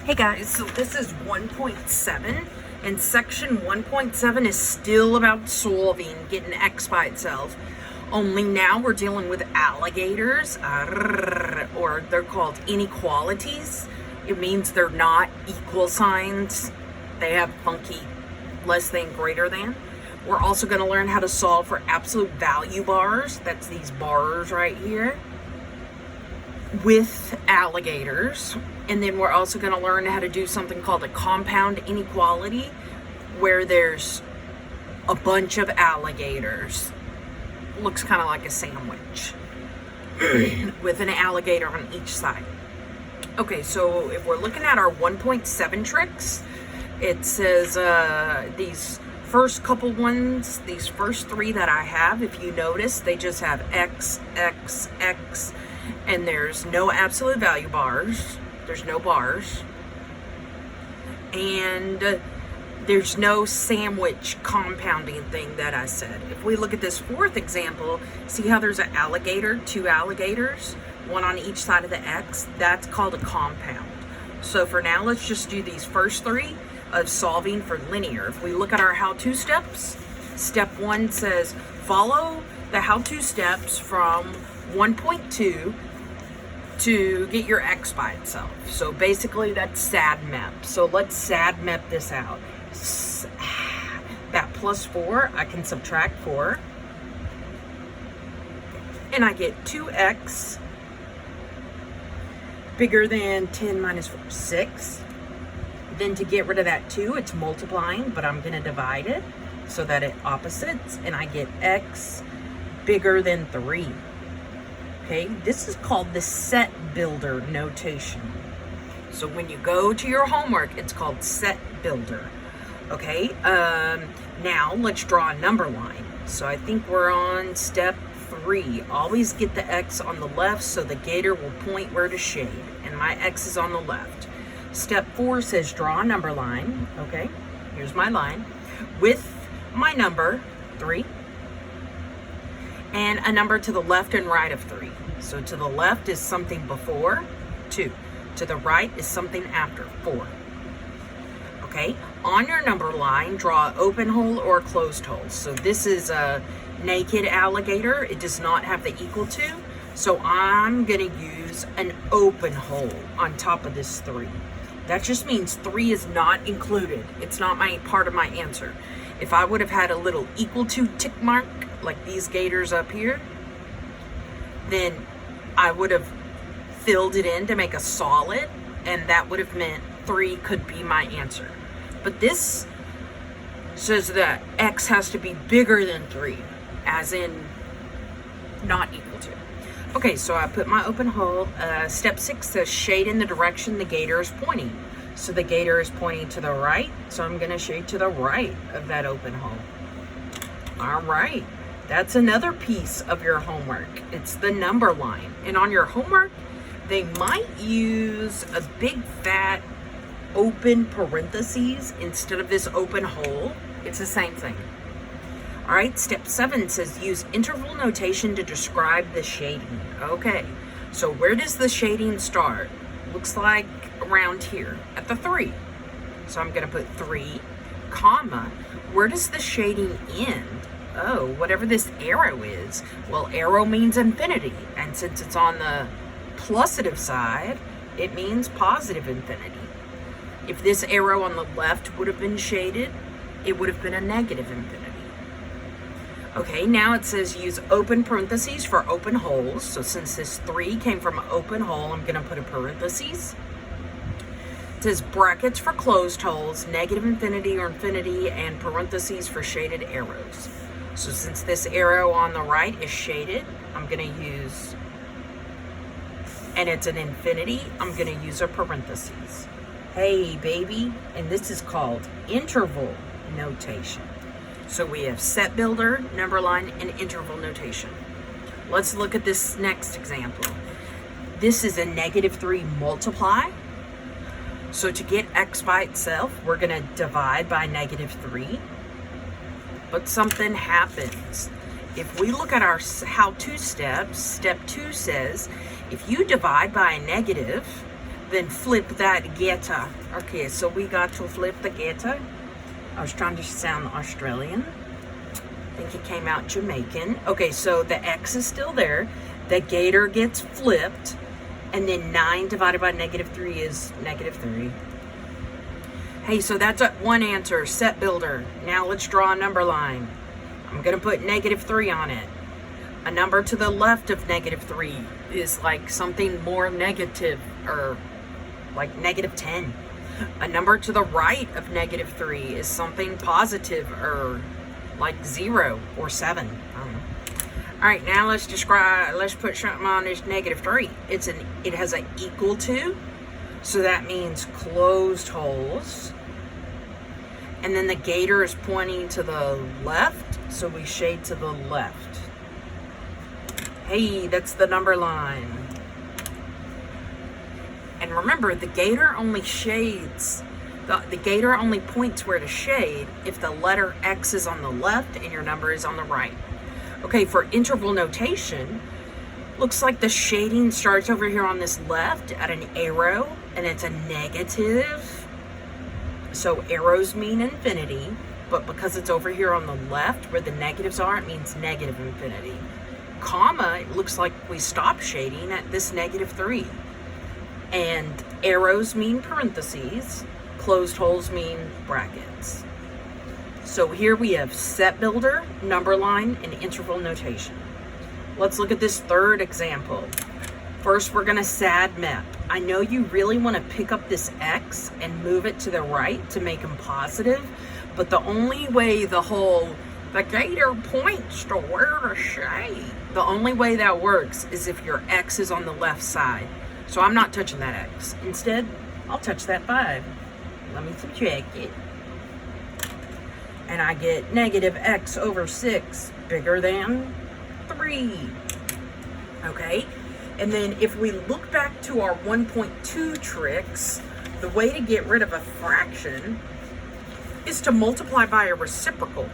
Hey guys, so this is 1.7, and section 1.7 is still about solving, getting x by itself. Only now we're dealing with alligators, or they're called inequalities. It means they're not equal signs. They have funky less than, greater than. We're also going to learn how to solve for absolute value bars. That's these bars right here with alligators. And then we're also going to learn how to do something called a compound inequality, where there's a bunch of alligators. Looks kind of like a sandwich with an alligator on each side. Okay, so if we're looking at our 1.7 tricks, it says these first couple ones, these first three that I have, if you notice, they just have X, X, X, and there's no absolute value bars. There's no bars. And there's no sandwich compounding thing that I said. If we look at this fourth example, see how there's an alligator, two alligators, one on each side of the X? That's called a compound. So for now, let's just do these first three of solving for linear. If we look at our how-to steps, step 1 says follow the how-to steps from 1.2 to get your x by itself. So basically that's sad map. So let's sad map this out. That plus 4, I can subtract 4. And I get 2x bigger than 10 minus 4, 6. Then to get rid of that 2, it's multiplying, but I'm going to divide it so that it opposites, and I get x bigger than 3. Okay, this is called the set builder notation. So when you go to your homework, it's called set builder. Okay, now let's draw a number line. So I think we're on step 3. Always get the x on the left so the gator will point where to shade, and my x is on the left. Step 4 says draw a number line. Okay, here's my line with my number 3 and a number to the left and right of 3. So to the left is something before 2. To the right is something after 4. Okay, on your number line, draw an open hole or a closed hole. So this is a naked alligator. It does not have the equal to. So I'm gonna use an open hole on top of this 3. That just means 3 is not included. It's not my part of my answer. If I would have had a little equal to tick mark, like these gators up here, then I would have filled it in to make a solid, and that would have meant 3 could be my answer. But this says that x has to be bigger than 3, as in not equal to. Okay, so I put my open hole. Step 6 says shade in the direction the gator is pointing. So the gator is pointing to the right, so I'm going to shade to the right of that open hole. All right, that's another piece of your homework. It's the number line. And on your homework, they might use a big fat open parentheses instead of this open hole. It's the same thing. All right, step 7 says use interval notation to describe the shading. Okay, so where does the shading start? Looks like around here at the 3. So I'm going to put 3, comma. Where does the shading end? Oh, whatever this arrow is. Well, arrow means infinity. And since it's on the plusative side, it means positive infinity. If this arrow on the left would have been shaded, it would have been a negative infinity. Okay, now it says use open parentheses for open holes. So since this 3 came from an open hole, I'm going to put a parentheses. It says brackets for closed holes, negative infinity or infinity, and parentheses for shaded arrows. So since this arrow on the right is shaded, I'm going to use, and it's an infinity, I'm going to use a parentheses. Hey, baby, and this is called interval notation. So we have set builder, number line, and interval notation. Let's look at this next example. This is a negative 3 multiply. So to get x by itself, we're going to divide by negative 3. But something happens. If we look at our how-to steps, step 2 says, if you divide by a negative, then flip that geta. Okay, so we got to flip the geta. I was trying to sound Australian. I think it came out Jamaican. Okay, so the X is still there. The gator gets flipped. And then 9 divided by -3 is -3. Hey, so that's one answer, set builder. Now let's draw a number line. I'm going to put -3 on it. A number to the left of -3 is like something more negative, or like -10. A number to the right of -3 is something positive, or like 0 or 7. I don't know. All right, now let's put something on this -3. It has an equal to, so that means closed holes. And then the gator is pointing to the left, so we shade to the left. Hey, that's the number line. And remember, the gator only shades, the gator only points where to shade if the letter X is on the left and your number is on the right. Okay, for interval notation, looks like the shading starts over here on this left at an arrow, and it's a negative. So arrows mean infinity, but because it's over here on the left where the negatives are, it means negative infinity. Comma, it looks like we stop shading at this -3. And arrows mean parentheses, closed holes mean brackets. So here we have set builder, number line, and interval notation. Let's look at this third example. First, we're gonna SAD map. I know you really wanna pick up this X and move it to the right to make them positive, but the only way the gator points to where to shade, the only way that works is if your X is on the left side. So I'm not touching that X. Instead, I'll touch that 5. Let me subtract it. And I get -X over 6 bigger than 3. Okay? And then if we look back to our 1.2 tricks, the way to get rid of a fraction is to multiply by a reciprocal.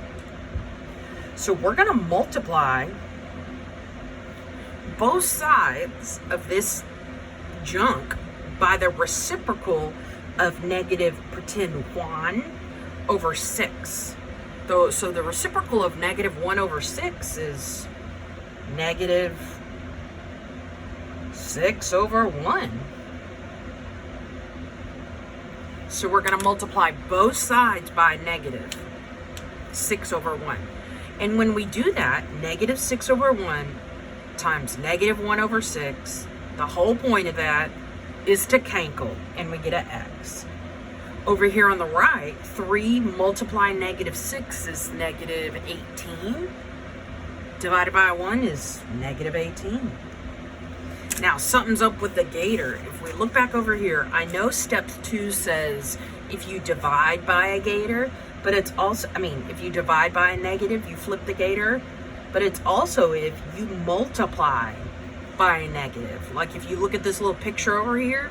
So we're going to multiply both sides of this junk by the reciprocal of pretend 1 over 6. So the reciprocal of -1 over 6 is -6 over 1. So we're going to multiply both sides by -6 over 1. And when we do that, -6 over 1 times -1 over 6, the whole point of that is to cancel, and we get an X. Over here on the right, 3 multiplying -6 is -18. Divided by 1 is -18. Now, something's up with the gator. If we look back over here, I know step 2 says if you divide by a gator, but it's also, if you divide by a negative, you flip the gator, but it's also if you multiply by a negative. Like if you look at this little picture over here,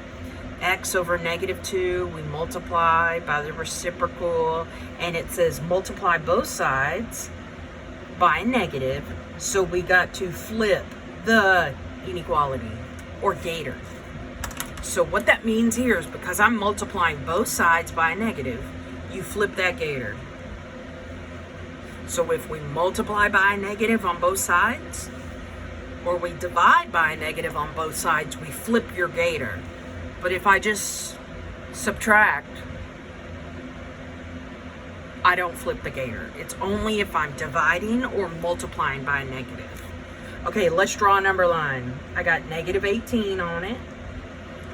X over -2, we multiply by the reciprocal, and it says multiply both sides by a negative, so we got to flip the inequality or gator. So what that means here is because I'm multiplying both sides by a negative, you flip that gator. So if we multiply by a negative on both sides, or we divide by a negative on both sides, we flip your gator. But if I just subtract, I don't flip the gator. It's only if I'm dividing or multiplying by a negative. Okay, let's draw a number line. I got -18 on it.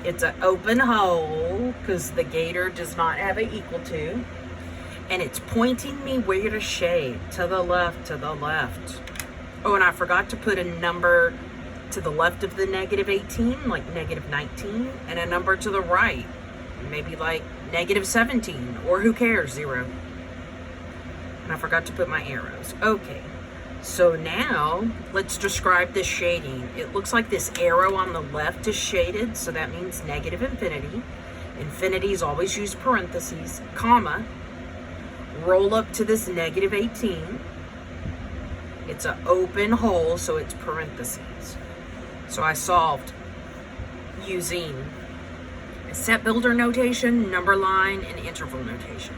It's an open hole because the gator does not have an equal to. And it's pointing me where to shade, to the left, to the left. Oh, and I forgot to put a number to the left of the -18, like -19, and a number to the right, maybe like -17, or who cares, 0. And I forgot to put my arrows. Okay, so now let's describe this shading. It looks like this arrow on the left is shaded, so that means negative infinity. Infinity is always use parentheses, comma, roll up to this -18. It's an open hole, so it's parentheses. So I solved using Set builder notation, number line, and interval notation.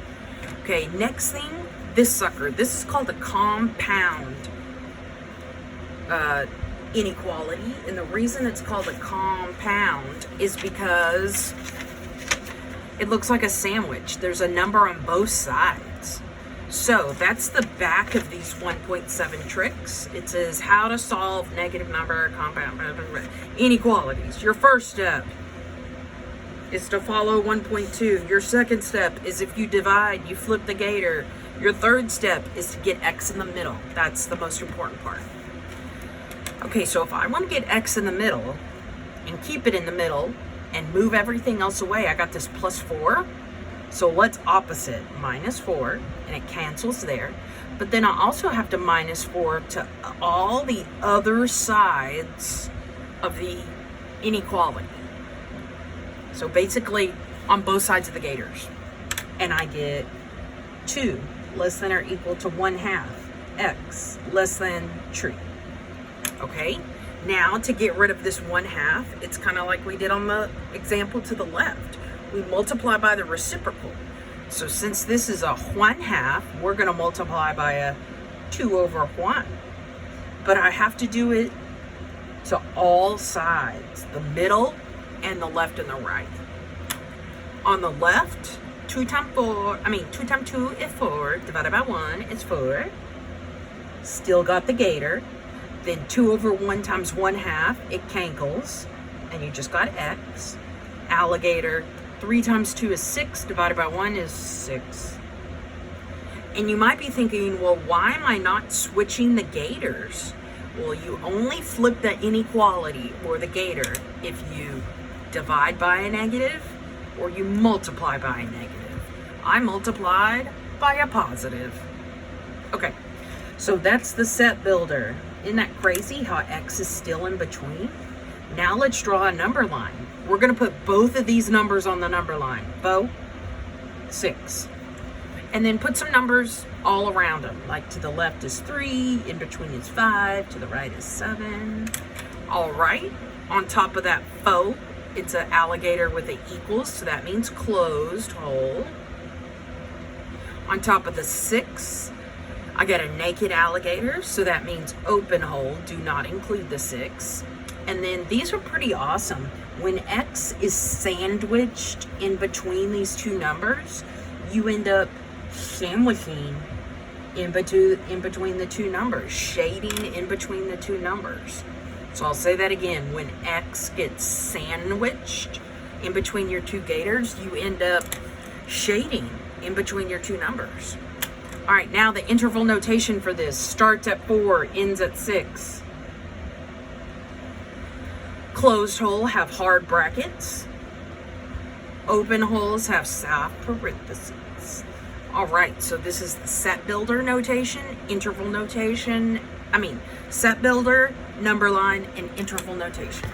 Okay, next thing, this sucker. This is called a compound inequality. And the reason it's called a compound is because it looks like a sandwich. There's a number on both sides. So that's the back of these 1.7 tricks. It says how to solve negative number compound inequalities. Your first step is to follow 1.2. Your second step is if you divide, you flip the gator. Your third step is to get x in the middle. That's the most important part. Okay, so if I want to get x in the middle and keep it in the middle and move everything else away, I got this plus 4. So what's opposite? Minus 4, and it cancels there. But then I also have to minus 4 to all the other sides of the inequality. So basically on both sides of the gators. And I get 2 less than or equal to 1/2 x less than tree. Okay, now to get rid of this 1/2, it's kind of like we did on the example to the left. We multiply by the reciprocal. So since this is a 1/2, we're going to multiply by a 2/1. But I have to do it to all sides, the middle and the left and the right. On the left, 2 times 2 is 4, divided by 1 is 4. Still got the gator. Then 2/1 times 1/2, it cankles, and you just got x. Alligator, 3 times 2 is 6, divided by 1 is 6. And you might be thinking, well, why am I not switching the gators? Well, you only flip the inequality or the gator if you divide by a negative or you multiply by a negative. I multiplied by a positive. Okay, so that's the set builder. Isn't that crazy how x is still in between? Now let's draw a number line. We're going to put both of these numbers on the number line. 6. And then put some numbers all around them. Like to the left is 3, in between is 5, to the right is 7. All right, on top of that faux, it's an alligator with an equals, so that means closed hole. On top of the 6, I got a naked alligator, so that means open hole, do not include the 6. And then these are pretty awesome. When x is sandwiched in between these two numbers, you end up sandwiching in between the two numbers, shading in between the two numbers. So I'll say that again. When x gets sandwiched in between your two gators, you end up shading in between your two numbers. All right, now the interval notation for this starts at 4, ends at 6. Closed hole have hard brackets. Open holes have soft parentheses. All right, so this is the set builder notation, interval notation. Set builder, number line, and interval notation.